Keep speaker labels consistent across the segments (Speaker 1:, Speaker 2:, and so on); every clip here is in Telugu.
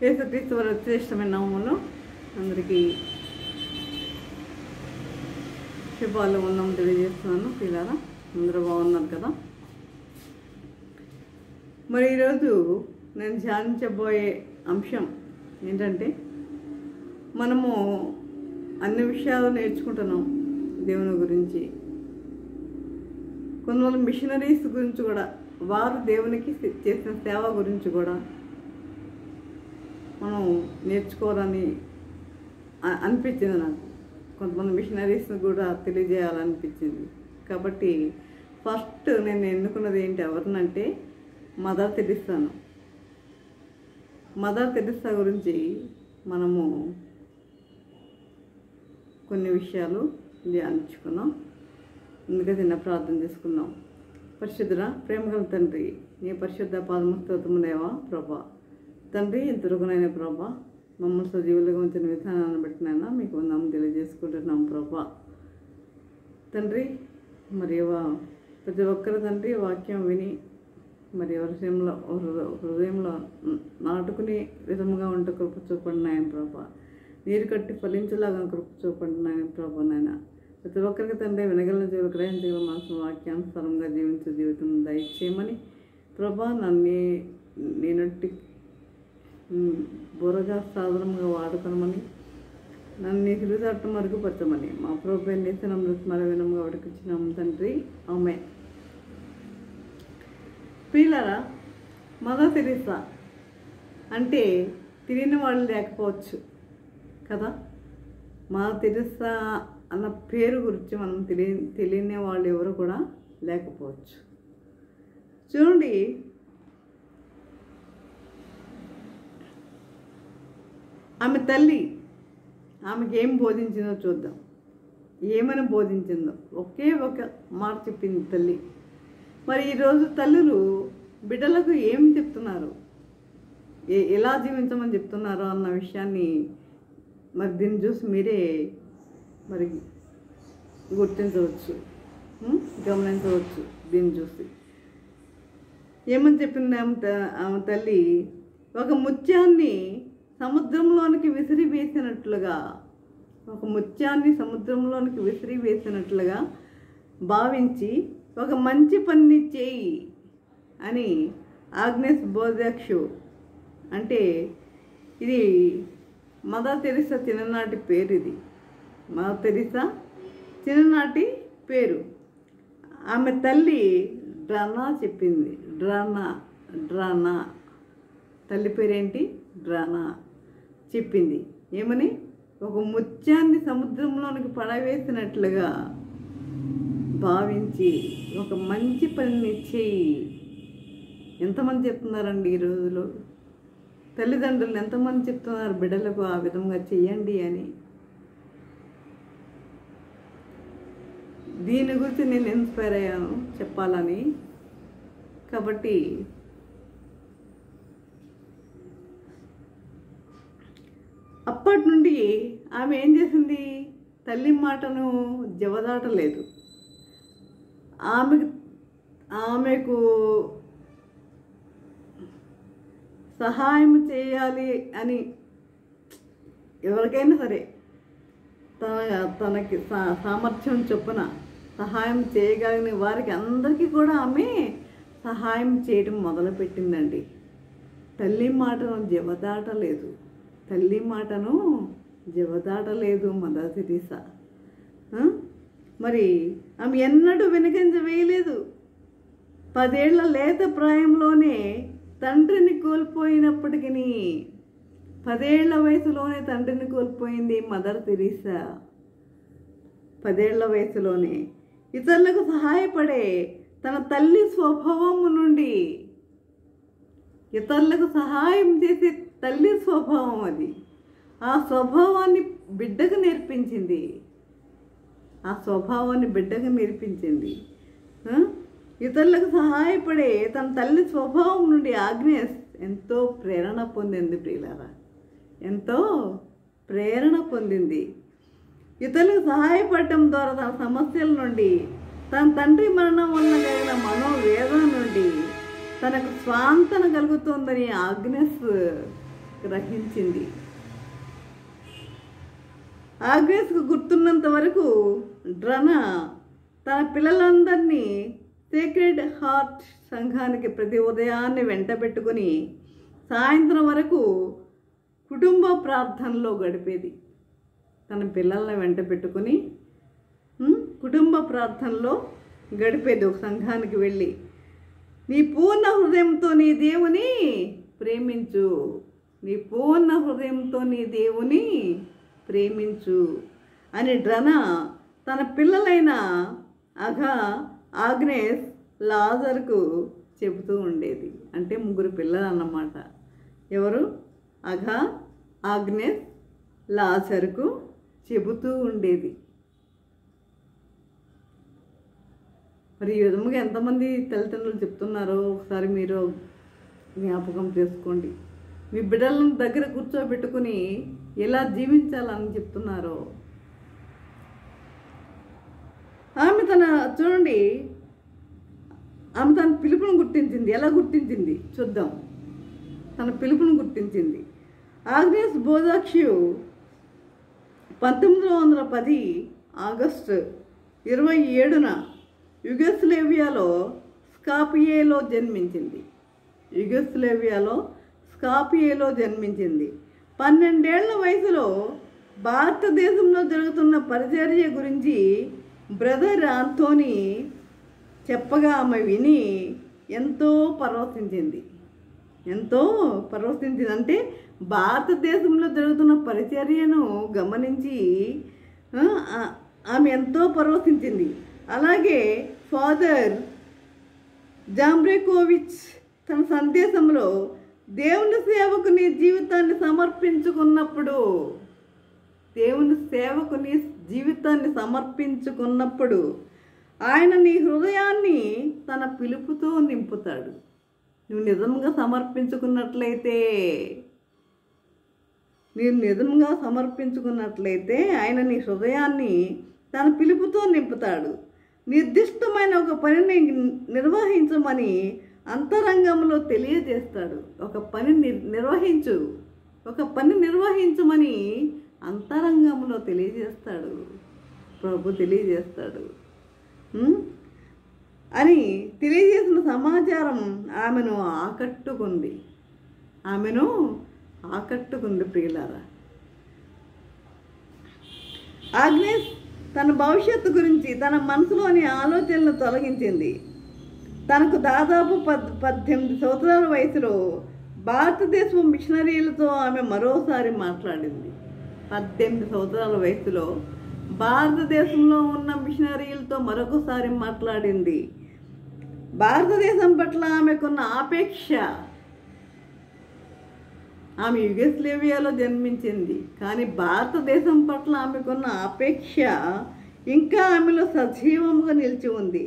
Speaker 1: యేసుక్రీస్తు వారి శ్రేష్టమైన నామములో అందరికీ శుభాలు ఉన్నాం తెలియజేస్తున్నాను. పిల్లల అందరూ బాగున్నారు కదా. మరి ఈరోజు నేను ధ్యానించబోయే అంశం ఏంటంటే, మనము అన్ని విషయాలు నేర్చుకుంటున్నాం దేవుని గురించి. కొంతమంది మిషనరీస్ గురించి కూడా, వారు దేవునికి చేసిన సేవ గురించి కూడా మనం నేర్చుకోవాలని అనిపించింది నాకు. కొంతమంది మిషనరీస్ని కూడా తెలియజేయాలనిపించింది. కాబట్టి ఫస్ట్ నేను ఎన్నుకున్నది ఏంటి ఎవరినంటే మదర్ తెరిసాను. మదర్ తెరిసా గురించి మనము కొన్ని విషయాలు ధ్యానించుకున్నాం. అందుకే చిన్న ప్రార్థన చేసుకున్నాం. పరిశుద్ధుడా, ప్రేమగల తండ్రి, నీ పరిశుద్ధ పాదమస్తోత్రము దేవా ప్రభా. తండ్రి, ఇంతవరకునైనా ప్రభా మమ్మల్ని సజీవులుగా ఉంచిన విధానాన్ని బట్టినైనా మీకు వందనం తెలియజేసుకుంటున్నాం ప్రభా. తండ్రి, మరి ప్రతి ఒక్కరు తండ్రి వాక్యం విని మరి హృదయంలో నాటుకునే విధముగా ఉంటే కృప చూపండి ఆయన ప్రభా. నీరు కట్టి ఫలించేలాగా కృప చూపండి ఆయన ప్రభా. నాయన ప్రతి ఒక్కరికి తండ్రి వినగలిగిన జీవులు గ్రహించగల మనసు వాక్యానుసారంగా జీవించే జీవితం దయచేయమని ప్రభా. నన్ను నేనట్టి బురగా సాధనంగా వాడుకోనమని, నన్ను నీ హృదయటం మరుగుపరచమని మా ప్రభుత్వం నేసిన మృతమర వినముగా ఉడికించినాము తండ్రి. ఆమె పిల్లరా, మదర్ తెరిసా అంటే తెలియని వాళ్ళు లేకపోవచ్చు కదా. మదర్ తెరిసా అన్న పేరు గురించి మనం తెలియని వాళ్ళు ఎవరు కూడా లేకపోవచ్చు. చూడండి, ఆమె తల్లి ఆమెకి ఏం బోధించిందో చూద్దాం. ఏమని బోధించిందో ఒకే ఒక మాట చెప్పింది తల్లి. మరి ఈరోజు తల్లులు బిడ్డలకు ఏం చెప్తున్నారు, ఎలా జీవించమని చెప్తున్నారో అన్న విషయాన్ని మరి దీన్ని చూసి మీరే మరి గుర్తించవచ్చు, గమనించవచ్చు. దీన్ని చూసి ఏమని చెప్పింది ఆమె తల్లి? ఒక ముత్యాన్ని సముద్రంలోనికి విసిరివేసినట్లుగా, ఒక ముత్యాన్ని సముద్రంలోనికి విసిరివేసినట్లుగా భావించి ఒక మంచి పని చేయి అని ఆగ్నేస్ బోధాక్షు అంటే ఇది మదర్ తెరిసా చిన్ననాటి పేరు. ఇది మదర్ తెరిసా చిన్ననాటి పేరు. ఆమె తల్లి డ్రానా చెప్పింది. డ్రానా తల్లి పేరేంటి? డ్రానా చెప్పింది. ఏమని? ఒక ముత్యాన్ని సముద్రంలోనికి పడవేసినట్లుగా భావించి ఒక మంచి పనిని చేయి. ఎంతమంది చెప్తున్నారండి ఈ రోజులో? తల్లిదండ్రులు ఎంతమంది చెప్తున్నారు బిడ్డలకు ఆ విధంగా చెయ్యండి అని? దీని గురించి నేను ఇన్స్పైర్ అయ్యాను చెప్పాలని. కాబట్టి అప్పటి నుండి ఆమె ఏం చేసింది? తల్లి మాటను జవదాటలేదు. ఆమెకు సహాయం చేయాలి అని ఎవరికైనా సరే తనకి సామర్థ్యం చొప్పున సహాయం చేయగలిగిన వారికి అందరికీ కూడా ఆమె సహాయం చేయడం మొదలుపెట్టిందండి. తల్లి మాటను జవదాటలేదు. తల్లి మాటను జవదాటలేదు మదర్ తెరిసా. మరి ఆమె ఎన్నడూ వెనుకంజ వేయలేదు. 10 ఏళ్ల లేత ప్రాయంలోనే తండ్రిని కోల్పోయినప్పటికీ, 10 ఏళ్ల వయసులోనే తండ్రిని కోల్పోయింది మదర్ తెరిసా. 10 ఏళ్ల వయసులోనే ఇతరులకు సహాయపడే తన తల్లి స్వభావము నుండి, ఇతరులకు సహాయం చేసే తల్లి స్వభావం అది, ఆ స్వభావాన్ని బిడ్డకు నేర్పించింది. ఇతరులకు సహాయపడే తన తల్లి స్వభావం నుండి ఆగ్నేస్ ఎంతో ప్రేరణ పొందింది. ప్రియులారా, ఎంతో ప్రేరణ పొందింది. ఇతరులకు సహాయపడటం ద్వారా తన సమస్యల నుండి, తన తండ్రి మరణం వలన కలిగిన మనోవేదన నుండి తనకు స్వాంతన కలుగుతుందని ఆగ్నేస్ గ్రహించింది. ఆగ్నేస్కు గుర్తున్నంత వరకు డ్రనా తన పిల్లలందరినీ సేక్రెడ్ హార్ట్ సంఘానికి ప్రతి ఉదయాన్నే వెంట పెట్టుకుని సాయంత్రం వరకు కుటుంబ ప్రార్థనలో గడిపేది. తన పిల్లల్ని వెంట పెట్టుకుని కుటుంబ ప్రార్థనలో గడిపేది. ఒక సంఘానికి వెళ్ళి నీ పూర్ణ హృదయంతో నీ దేవుని ప్రేమించు, నీ పూర్ణ హృదయంతో నీ దేవుని ప్రేమించు అని డ్రనా తన పిల్లలైన అఘా, ఆగ్నేస్, లాజర్కు చెబుతూ ఉండేది. అంటే 3 పిల్లలు అన్నమాట. ఎవరు? అఘా, ఆగ్నేస్, లాజర్కు చెబుతూ ఉండేది. మరి ఈ విధముగా ఎంతమంది తల్లిదండ్రులు చెప్తున్నారో ఒకసారి మీరు జ్ఞాపకం చేసుకోండి. మీ బిడ్డలను దగ్గర కూర్చోబెట్టుకుని ఎలా జీవించాలని చెప్తున్నారో. చూడండి, ఆమె తన పిలుపును గుర్తించింది. ఎలా గుర్తించింది చూద్దాం. తన పిలుపును గుర్తించింది. ఆగ్నేస్ బోధాక్షు 1910 ఆగస్టు 27న యుగోస్లేవియాలో స్కాపియేలో జన్మించింది. 12 ఏళ్ల వయసులో భారతదేశంలో జరుగుతున్న పరిచర్య గురించి బ్రదర్ ఆంథోనీ చెప్పగా ఆమె విని ఎంతో పరవశించింది. అంటే భారతదేశంలో జరుగుతున్న పరిచర్యను గమనించి ఆమె ఎంతో పరవశించింది. అలాగే ఫాదర్ జాంబ్రేకోవిచ్ తన సందేశంలో దేవుని సేవకు నీ జీవితాన్ని సమర్పించుకున్నప్పుడు ఆయన నీ హృదయాన్ని తన పిలుపుతో నింపుతాడు. నువ్వు నిజంగా సమర్పించుకున్నట్లయితే ఆయన నీ హృదయాన్ని తన పిలుపుతో నింపుతాడు. నిర్దిష్టమైన ఒక పనిని నిర్వహించమని అంతరంగంలో తెలియజేస్తాడు. ఒక పని నిర్వహించమని అంతరంగంలో తెలియజేస్తాడు. ప్రభు తెలియజేస్తాడు అని తెలియజేసిన సమాచారం ఆమెను ఆకట్టుకుంది ప్రియులారా. ఆగ్నేస్ తన భవిష్యత్తు గురించి తన మనసులోని ఆలోచనలు తొలగించింది. తనకు దాదాపు 18 సంవత్సరాల వయసులో భారతదేశం మిషనరీలతో ఆమె మరోసారి మాట్లాడింది. 18 సంవత్సరాల వయసులో భారతదేశంలో ఉన్న మిషనరీలతో మరొకసారి మాట్లాడింది. భారతదేశం పట్ల ఆమెకున్న ఆపేక్ష, ఆమె యుగోస్లేవియాలో జన్మించింది కానీ భారతదేశం పట్ల ఆమెకున్న ఆపేక్ష ఇంకా ఆమెలో సజీవంగా నిలిచి ఉంది.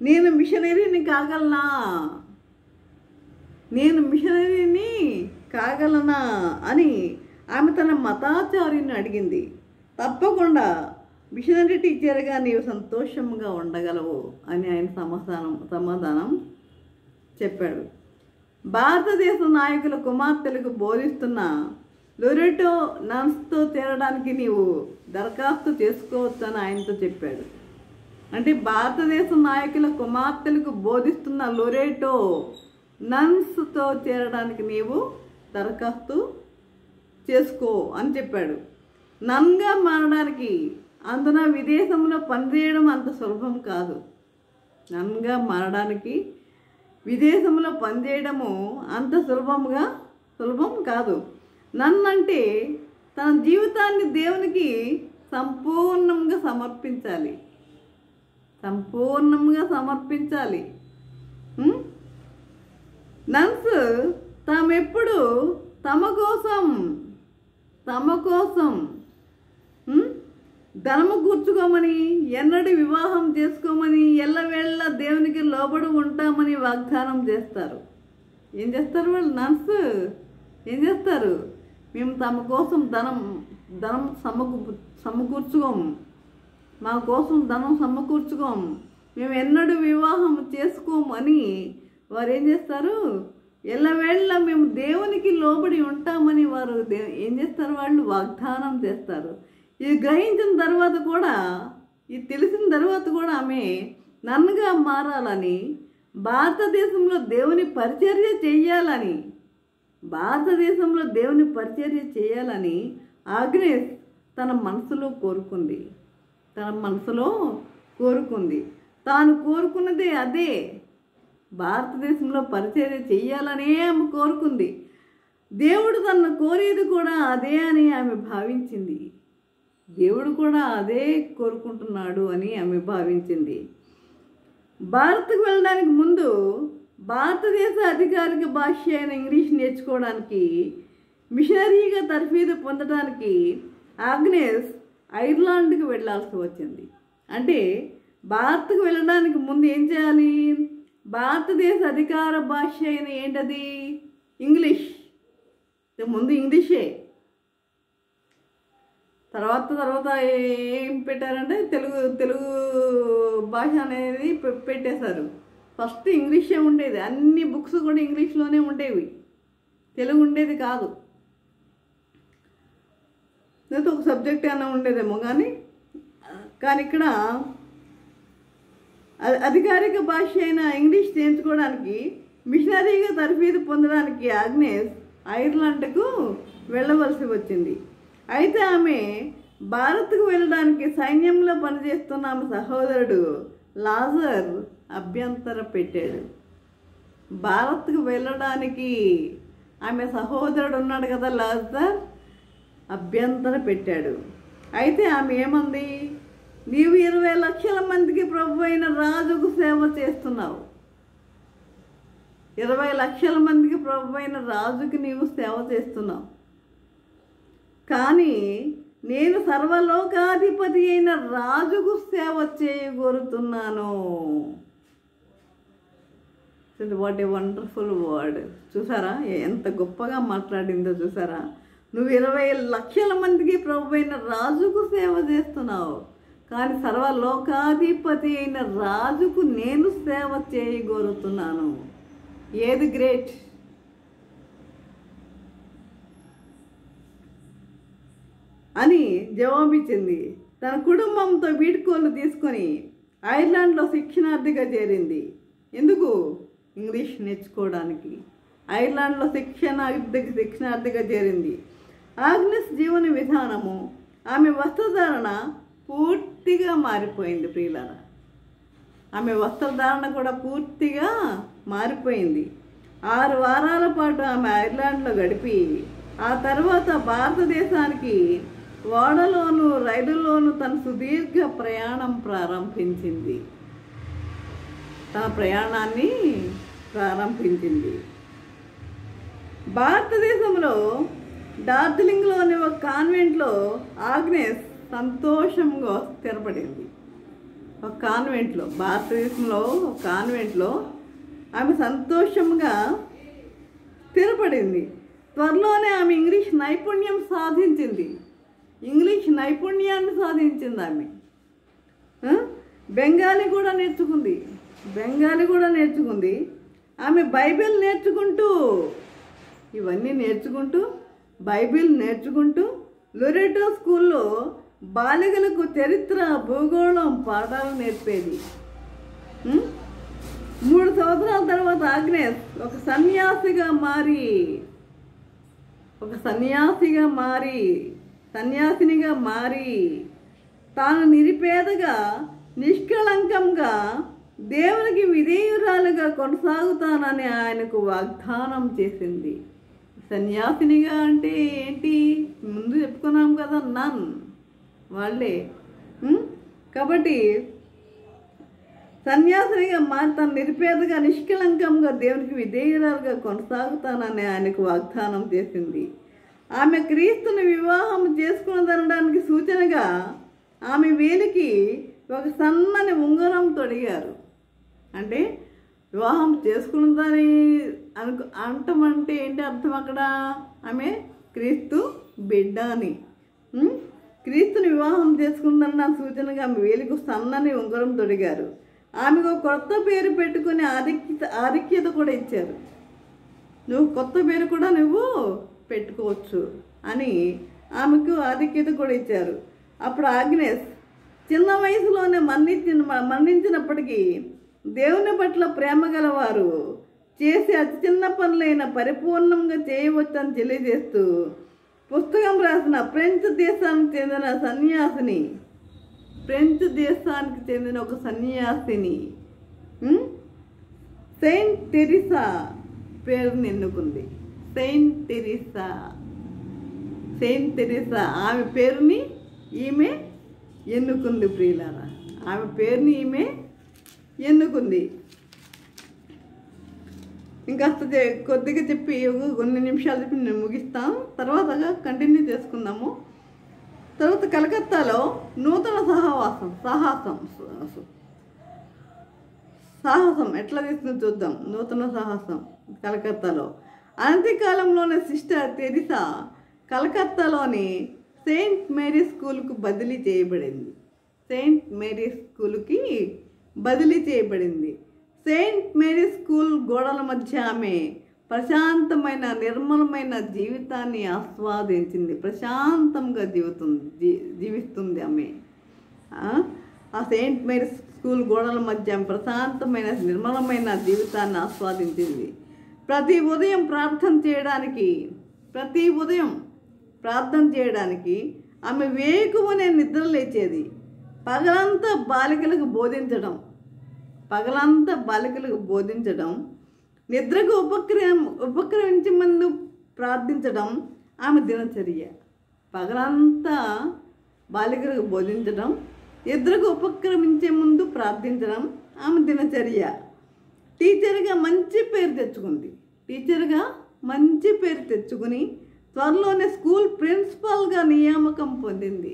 Speaker 1: నేను మిషనరీని కాగలనా అని ఆమె తన మతాచార్యుని అడిగింది. తప్పకుండా మిషనరీ టీచర్గా నీవు సంతోషంగా ఉండగలవు అని ఆయన సమాధానం చెప్పాడు. భారతదేశ నాయకుల కుమార్తెలకు బోధిస్తున్న లోరెటో నన్స్తో చేరడానికి నీవు దరఖాస్తు చేసుకోవచ్చని ఆయనతో చెప్పాడు. అంటే భారతదేశ నాయకుల కుమార్తెలకు బోధిస్తున్న లోరెటో నన్స్తో చేరడానికి నీవు దరఖాస్తు చేసుకో అని చెప్పాడు. నన్గా మారడానికి అందున విదేశంలో పనిచేయడం అంత సులభం కాదు. విదేశంలో పనిచేయడము అంత సులభం కాదు. నన్నంటే తన జీవితాన్ని దేవునికి సంపూర్ణంగా సమర్పించాలి. నన్స్ తామెప్పుడు తమ కోసం ధనము కూర్చుకోమని, ఎన్నడూ వివాహం చేసుకోమని, ఎల్లవేళ్ళ దేవునికి లోబడి ఉంటామని వాగ్దానం చేస్తారు. ఏం చేస్తారు వాళ్ళు? నన్స్ ఏం చేస్తారు? మేము తమ కోసం ధనం సమకూర్చుకోము, మా కోసం ధనం సమకూర్చుకోము, మేము ఎన్నడూ వివాహం చేసుకోము అని వారు ఏం చేస్తారు? ఎల్లవేళ మేము దేవునికి లోబడి ఉంటామని వారు ఏం చేస్తారు, వాళ్ళు వాగ్దానం చేస్తారు. ఇది గ్రహించిన తర్వాత కూడా, ఇది తెలిసిన తర్వాత కూడా ఆమె నన్నుగా మారాలని, భారతదేశంలో దేవుని పరిచర్య చేయాలని, భారతదేశంలో దేవుని పరిచర్య చేయాలని ఆగ్నేస్ తన మనసులో కోరుకుంది. తన మనసులో కోరుకుంది. తాను కోరుకున్నదే అదే. భారతదేశంలో పరిచర్య చెయ్యాలనే ఆమె కోరుకుంది. దేవుడు తనను కోరేది కూడా అదే అని ఆమె భావించింది. దేవుడు కూడా అదే కోరుకుంటున్నాడు అని ఆమె భావించింది. భారత్కు వెళ్ళడానికి ముందు భారతదేశ అధికారిక భాష అయిన ఇంగ్లీష్ నేర్చుకోవడానికి, మిషనరీగా తర్ఫీదు పొందడానికి ఆగ్నేస్ ఐర్లాండ్కి వెళ్ళాల్సి వచ్చింది. అంటే భారత్కు వెళ్ళడానికి ముందు ఏం చేయాలి? భారతదేశ అధికార భాష అయిన ఏంటది? ఇంగ్లీష్. ముందు ఇంగ్లీషే. తర్వాత ఏం పెట్టారంటే తెలుగు భాష అనేది పెట్టేశారు. ఫస్ట్ ఇంగ్లీషే ఉండేది. అన్ని బుక్స్ కూడా ఇంగ్లీష్లోనే ఉండేవి, తెలుగు ఉండేది కాదు. లేదా ఒక సబ్జెక్ట్ అయినా ఉండేదేమో కానీ ఇక్కడ అధికారిక భాష అయిన ఇంగ్లీష్ నేర్చుకోవడానికి, మిషనరీగా తర్ఫీదు పొందడానికి ఆగ్నేస్ ఐర్లాండ్కు వెళ్ళవలసి వచ్చింది. అయితే ఆమె భారత్కు వెళ్ళడానికి సైన్యంలో పనిచేస్తున్న ఆమె సహోదరుడు లాజర్ అభ్యంతర పెట్టాడు. భారత్కు వెళ్ళడానికి ఆమె సహోదరుడు ఉన్నాడు కదా, లాజర్, అభ్యంతర పెట్టాడు. అయితే ఆమె ఏమంది? నీవు 20 లక్షల మందికి ప్రభు అయిన రాజుకు సేవ చేస్తున్నావు. 20 లక్షల మందికి ప్రభు అయిన రాజుకి నీవు సేవ చేస్తున్నావు. కానీ నేను సర్వలోకాధిపతి అయిన రాజుకు సేవ చేయగోరుతున్నాను. What a wonderful word. చూసారా ఎంత గొప్పగా మాట్లాడిందో? చూసారా? నువ్వు 20 లక్షల మందికి ప్రభు అయిన రాజుకు సేవ చేస్తున్నావు, కానీ సర్వలోకాధిపతి అయిన రాజుకు నేను సేవ చేయగోరుతున్నాను. ఏది గ్రేట్? అని జవాబిచ్చింది. తన కుటుంబంతో వీడ్కోలు తీసుకొని ఐర్లాండ్లో శిక్షణార్థిగా చేరింది. ఎందుకు? ఇంగ్లీష్ నేర్చుకోవడానికి ఐర్లాండ్లో శిక్షణార్థిగా చేరింది. ఆగ్నెస్ జీవన విధానము, ఆమె వస్త్రధారణ పూర్తిగా మారిపోయింది. ప్రియులారా, ఆమె వస్త్రధారణ కూడా పూర్తిగా మారిపోయింది. 6 వారాల పాటు ఆమె ఐర్లాండ్లో గడిపి ఆ తర్వాత భారతదేశానికి ఓడలోను రైలులోను తన సుదీర్ఘ ప్రయాణం ప్రారంభించింది. తన ప్రయాణాన్ని ప్రారంభించింది. భారతదేశంలో డార్జిలింగ్లోని ఒక కాన్వెంట్లో ఆగ్నేస్ సంతోషంగా స్థిరపడింది. ఒక కాన్వెంట్లో, భారతదేశంలో ఒక కాన్వెంట్లో ఆమె సంతోషంగా స్థిరపడింది. త్వరలోనే ఆమె ఇంగ్లీష్ నైపుణ్యం సాధించింది. ఇంగ్లీష్ నైపుణ్యాన్ని సాధించింది ఆమె. బెంగాలీ కూడా నేర్చుకుంది. ఆమె బైబిల్ నేర్చుకుంటూ, ఇవన్నీ నేర్చుకుంటూ, బైబిల్ నేర్చుకుంటూ లొరెటో స్కూల్లో బాలికలకు చరిత్ర, భూగోళం పాఠాలు నేర్పేది. 3 సంవత్సరాల తర్వాత ఆగ్నేస్ ఒక సన్యాసినిగా మారి తాను నిరుపేదగా, నిష్కళంకంగా దేవునికి విధేయురాలుగా కొనసాగుతానని ఆయనకు వాగ్దానం చేసింది. సన్యాసినిగా అంటే ఏంటి? ముందు చెప్పుకున్నాం కదా, నన్ వాళ్ళే. కాబట్టి సన్యాసినిగా మారి తను నిరుపేదగా, నిష్కళంకంగా దేవునికి విధేయురాలుగా కొనసాగుతానని ఆయనకు వాగ్దానం చేసింది. ఆమె క్రీస్తుని వివాహం చేసుకున్నదనడానికి సూచనగా ఆమె వేలికి ఒక సన్నని ఉంగరం తొడిగారు. అంటే వివాహం చేసుకున్నదని అంటమంటే ఏంటి అర్థం? అక్కడ ఆమె క్రీస్తు బిడ్డ అని. క్రీస్తుని వివాహం చేసుకుందన్న సూచనగా ఆమె వేలికి సన్నని ఉంగరం తొడిగారు. ఆమెకు కొత్త పేరు పెట్టుకుని ఆధిక్యత కూడా ఇచ్చారు. నువ్వు కొత్త పేరు కూడా నువ్వు పెట్టుకోవచ్చు అని ఆమెకు ఆధిక్యత కూడా ఇచ్చారు. అప్పుడు ఆగ్నేస్ చిన్న వయసులోనే మరణించినప్పటికీ దేవుని పట్ల ప్రేమ గలవారు చేసే అతి చిన్న పనులైన పరిపూర్ణంగా చేయవచ్చని తెలియజేస్తూ పుస్తకం రాసిన ఫ్రెంచ్ దేశానికి చెందిన ఒక సన్యాసిని సెయింట్ టెరిసా పేరుని ఎన్నుకుంది. సెయింట్ టెరిసా ఆమె పేరుని ఈమె ఎన్నుకుంది. ప్రియులారా, ఆమె పేరుని ఈమె ఎన్నుకుంది. ఇంకాస్త కొద్దిగా చెప్పి కొన్ని నిమిషాలు చెప్పి నేను ముగిస్తాను, తర్వాత కంటిన్యూ చేసుకుందాము. తర్వాత కలకత్తాలో నూతన సాహసం ఎట్లా తీసుకుని చూద్దాం. నూతన సాహసం కలకత్తాలో అనతికాలంలోనే సిస్టర్ టెరిసా కలకత్తాలోని సెయింట్ మేరీ స్కూల్కు బదిలీ చేయబడింది. సెయింట్ మేరీ స్కూల్ గోడల మధ్య ఆమె ప్రశాంతమైన నిర్మలమైన జీవితాన్ని ఆస్వాదించింది. ప్రశాంతంగా జీవిస్తుంది ఆమె. ఆ సెయింట్ మేరీ స్కూల్ గోడల మధ్య ప్రశాంతమైన నిర్మలమైన జీవితాన్ని ఆస్వాదించింది. ప్రతి ఉదయం ప్రార్థన చేయడానికి ఆమె వేకువనే నిద్ర లేచేది. పగలంతా బాలికలకు బోధించడం, నిద్రకు ఉపక్రమించే ముందు ప్రార్థించడం ఆమె దినచర్య. పగలంతా బాలికలకు బోధించడం, నిద్రకు ఉపక్రమించే ముందు ప్రార్థించడం ఆమె దినచర్య. టీచర్గా మంచి పేరు తెచ్చుకుని త్వరలోనే స్కూల్ ప్రిన్సిపల్గా నియామకం పొందింది.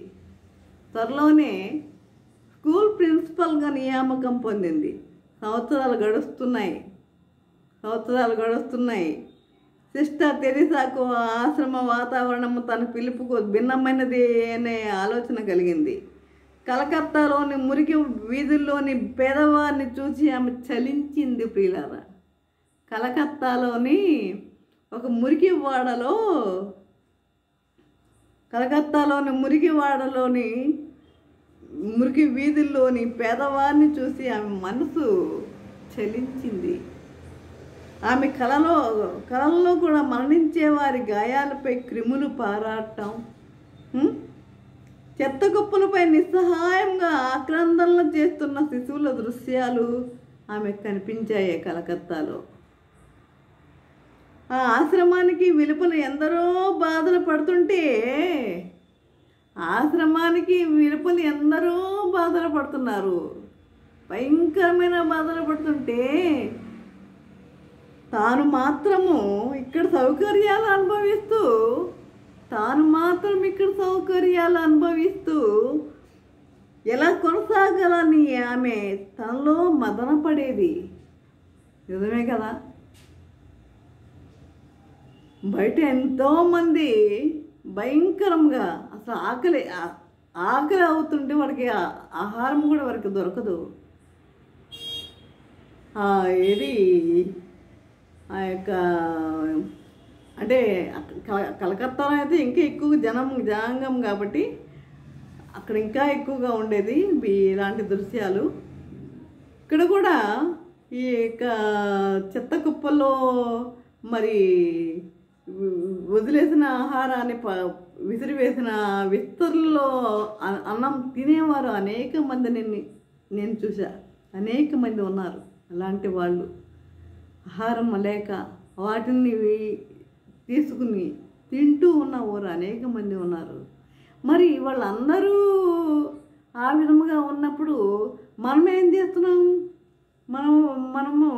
Speaker 1: సంవత్సరాలు గడుస్తున్నాయి. సిస్టర్ టెరిసాకు ఆశ్రమ వాతావరణం తన పిలుపుకు భిన్నమైనది అనే ఆలోచన కలిగింది. కలకత్తాలోని మురికి వీధుల్లోని పేదవారిని చూసి ఆమె చలించింది. ప్రియులారా, కలకత్తాలోని ఒక మురికి వీధుల్లోని పేదవారిని చూసి ఆమె మనసు చలించింది. ఆమె కళల్లో కూడా మరణించే వారి గాయాలపై క్రిములు పారాటం, చెత్త కుప్పలపై నిస్సహాయంగా ఆక్రందనలు చేస్తున్న శిశువుల దృశ్యాలు ఆమె కనిపించాయి. కలకత్తాలో ఆ ఆశ్రమానికి వెలుపల ఎందరో బాధలు పడుతున్నారు. భయంకరమైన బాధలు పడుతుంటే తాను మాత్రం ఇక్కడ సౌకర్యాలు అనుభవిస్తూ ఎలా కొనసాగాలని ఆమె తనలో మదన పడేది. నిజమే కదా. బయట ఎంతోమంది భయంకరంగా అసలు ఆకలి అవుతుంటే వాడికి ఆహారం కూడా వారికి దొరకదు. ఏది ఆ యొక్క అంటే కలకత్తాలో అయితే ఇంకా ఎక్కువ జనాంగం కాబట్టి అక్కడ ఇంకా ఎక్కువగా ఉండేది ఇలాంటి దృశ్యాలు. ఇక్కడ కూడా ఈ యొక్క చెత్త కుప్పల్లో మరి వదిలేసిన ఆహారాన్ని విసిరివేసిన విస్తరుల్లో అన్నం తినేవారు అనేక మందిని నేను చూసా. అనేక మంది ఉన్నారు అలాంటి వాళ్ళు. ఆహారం లేక వాటిని తీసుకుని తింటూ ఉన్నవారు అనేక మంది ఉన్నారు. మరి వాళ్ళందరూ ఆ విధముగా ఉన్నప్పుడు మనం ఏం చేస్తున్నాం? మనము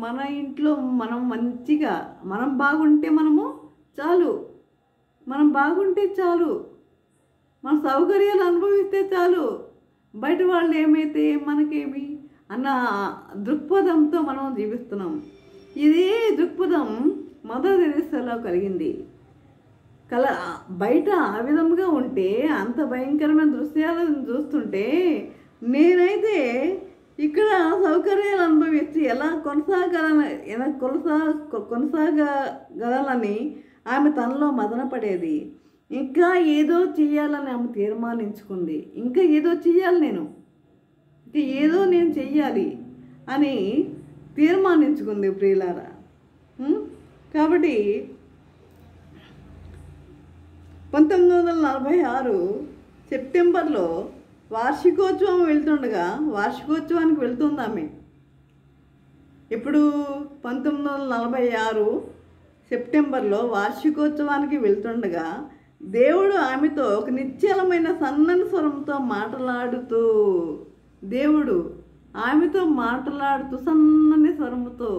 Speaker 1: మన ఇంట్లో మనం మంచిగా మనం బాగుంటే చాలు. మన సౌకర్యాలు అనుభవిస్తే చాలు. బయట వాళ్ళు ఏమైతే మనకేమి అన్న దృక్పథంతో మనం జీవిస్తున్నాం. ఇదే దృక్పథం మదర్ తెరెసాలో కలిగింది. బయట ఆ విధంగా ఉంటే అంత భయంకరమైన దృశ్యాలను చూస్తుంటే నేనైతే ఇక్కడ సౌకర్యాలు అనుభవించి ఎలా కొనసాగగలని ఆమె తనలో మదనపడేది. ఇంకా ఏదో చెయ్యాలని ఆమె తీర్మానించుకుంది. ఇంకా ఏదో చెయ్యాలి, నేను చెయ్యాలి అని తీర్మానించుకుంది ప్రియులారా. కాబట్టి 1946 సెప్టెంబర్లో వార్షికోత్సవానికి వెళ్తుంది ఆమె. ఇప్పుడు 1946 సెప్టెంబర్లో వార్షికోత్సవానికి వెళ్తుండగా దేవుడు ఆమెతో ఒక నిశ్చలమైన సన్నని స్వరంతో సన్నని స్వరముతో,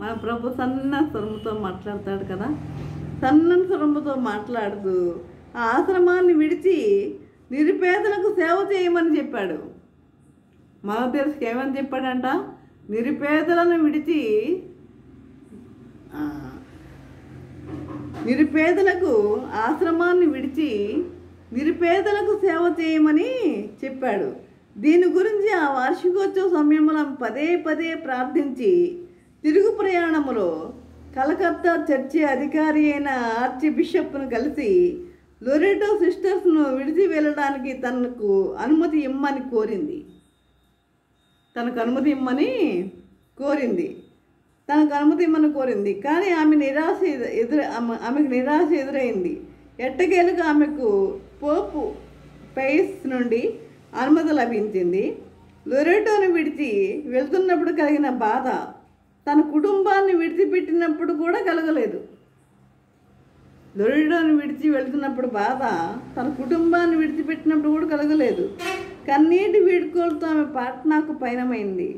Speaker 1: మన ప్రభు సన్నని స్వరముతో మాట్లాడతాడు కదా. సన్నని స్వరముతో మాట్లాడుతూ ఆ ఆశ్రమాన్ని విడిచి నిరుపేదలకు సేవ చేయమని చెప్పాడు. మనకు తెలుసు ఏమని చెప్పాడంట, నిరుపేదలను విడిచి ఆశ్రమాన్ని విడిచి నిరుపేదలకు సేవ చేయమని చెప్పాడు. దీని గురించి ఆ వార్షికోత్సవ సమయంలో పదే పదే ప్రార్థించి తిరుగు ప్రయాణములో కలకత్తా చర్చి అధికారి అయిన ఆర్చి బిషప్ను కలిసి లోరెటో సిస్టర్స్ను విడిచి వెళ్ళడానికి తనకు అనుమతి ఇమ్మని కోరింది. కానీ ఆమెకు నిరాశ ఎదురైంది. ఎట్టకేలకు ఆమెకు పోపు పైస్ నుండి అనుమతి లభించింది. లోరెటోను విడిచి వెళ్తున్నప్పుడు కలిగిన బాధ తన కుటుంబాన్ని విడిచిపెట్టినప్పుడు కూడా కలగలేదు. కన్నీటి వీడ్కోలతో ఆమె పాట్నాకు పయనమైంది.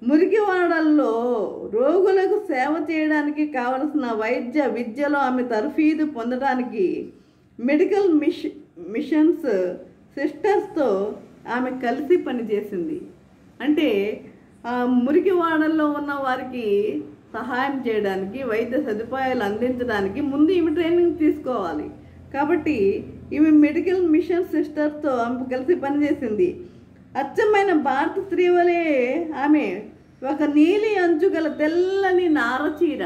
Speaker 1: మురికివాడల్లో రోగులకు సేవ చేయడానికి కావలసిన వైద్య విద్యలో ఆమె తర్ఫీదు పొందడానికి మెడికల్ మిషన్స్ సిస్టర్స్తో ఆమె కలిసి పనిచేసింది. అంటే ఆ మురికివాడల్లో ఉన్న వారికి సహాయం చేయడానికి, వైద్య సదుపాయాలు అందించడానికి ముందు ఈమె ట్రైనింగ్ తీసుకోవాలి. కాబట్టి ఈమె మెడికల్ మిషన్ సిస్టర్తో ఆమె కలిసి పనిచేసింది. అచ్చమైన భారత స్త్రీ వలె ఆమె ఒక నీలి అంచుగల తెల్లని నారచీర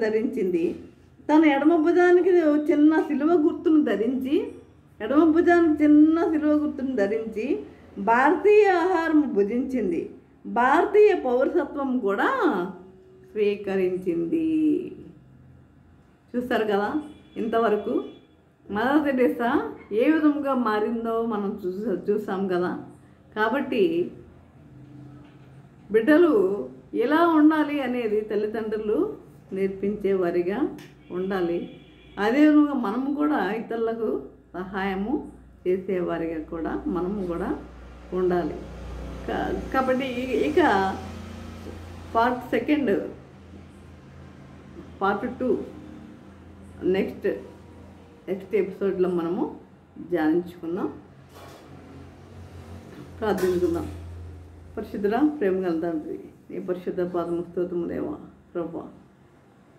Speaker 1: ధరించింది. తన ఎడమ భుజానికి చిన్న సిలువ గుర్తును ధరించి భారతీయ ఆహారం భుజించింది. భారతీయ పౌరసత్వం కూడా స్వీకరించింది. చూస్తారు కదా, ఇంతవరకు మదర్ తెరెసా ఏ విధంగా మారిందో మనం చూసాం కదా. కాబట్టి బిడ్డలు ఎలా ఉండాలి అనేది తల్లిదండ్రులు నేర్పించే వారిగా ఉండాలి. అదేవిధంగా మనము కూడా ఇతరులకు సహాయము చేసేవారిగా కూడా మనము కూడా ఉండాలి. కాబట్టి ఇక పార్ట్ 2 నెక్స్ట్ ఎపిసోడ్లో మనము ధ్యానించుకుందాం, ప్రార్థించుకుందాం. పరిశుద్ధుడా, ప్రేమగల తండ్రి, నీ పరిశుద్ధ పాదము స్తోత్రము దేవా. ప్రభా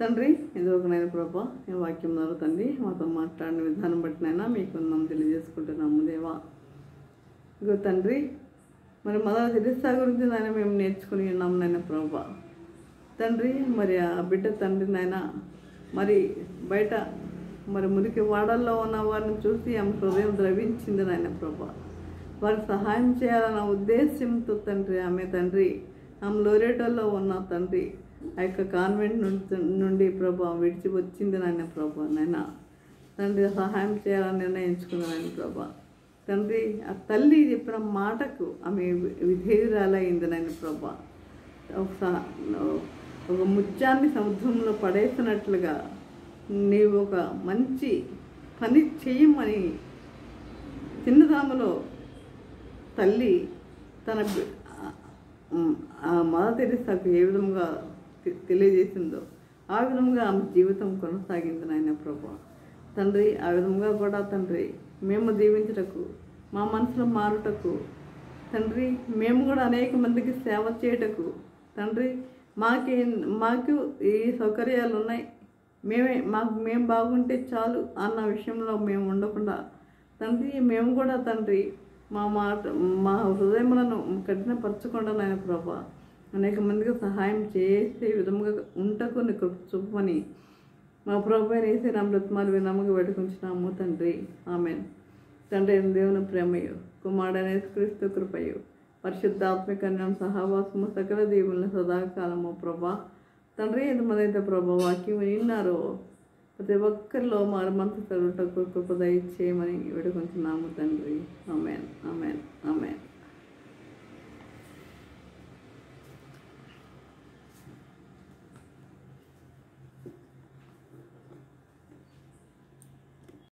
Speaker 1: తండ్రి, ఎందుకనైనా ప్రభా ఈ వాక్యం ద్వారా తండ్రి మాతో మాట్లాడిన విధానం బట్టినైనా మీకు మనం తెలియజేసుకుంటున్నాము దేవా. ఇగో తండ్రి, మరి మదర్ తెరెసా గురించి నాయన మేము నేర్చుకుని ఉన్నాము నాయన ప్రభా. తండ్రి, మరి ఆ బిడ్డ తండ్రి నాయన మరి బయట మురికి వాడల్లో ఉన్న వారిని చూసి ఆమె హృదయం ద్రవించింది నాయన ప్రభా. వారికి సహాయం చేయాలన్న ఉద్దేశంతో తండ్రి ఆమె లోరెటోలో ఉన్న తండ్రి ఆ యొక్క కాన్వెంట్ నుండి ప్రభా విడిచి వచ్చింది నాయన ప్రభా. నాయన తండ్రి సహాయం చేయాలని నిర్ణయించుకుంది నాయన ప్రభా. తండ్రి, ఆ తల్లి చెప్పిన మాటకు ఆమె విధేయురాలైంది నాయన ప్రభా. ఒక ముత్యాన్ని సముద్రంలో పడేసినట్లుగా నీవు ఒక మంచి పని చెయ్యమని చిన్నదాములో తల్లి తన మదర్ తెరెసాకు ఏ విధంగా తెలియజేసిందో ఆ విధంగా ఆమె జీవితం కొనసాగింది నాయన ప్రభా. తండ్రి, ఆ విధంగా కూడా తండ్రి మేము జీవించుటకు, మా మనసులో మారుటకు తండ్రి, మేము కూడా అనేక మందికి సేవ చేయుటకు తండ్రి మాకు ఈ సౌకర్యాలు ఉన్నాయి, మేము బాగుంటే చాలు అన్న విషయంలో మేము ఉండకుండా తండ్రి మేము కూడా తండ్రి మా హృదయములను కఠినపరచకుండా నాయన ప్రభా అనేక మందికి సహాయం చేసే విధముగా ఉంటకు నీకు చూపమని మా ప్రభు వేసే నా బ్రతమాలు వినమ్మగా వేడుకుంటున్నాము తండ్రి. ఆమెన్. తండ్రి దేవుని ప్రేమయు కుమారుడైన యేసుక్రీస్తు కృపయు పరిశుద్ధాత్మిక సహవాసము సకల దేవుని సదాకాలము ప్రభా తండ్రి ఎంతమందైతే ప్రభా వాక్యం విన్నారో ప్రతి ఒక్కరిలో మనసు చదువుటకు కృప దయచేయమని వేడుకుంటున్నాము తండ్రి. ఆమెన్. ఆమెన్. ఆమెన్.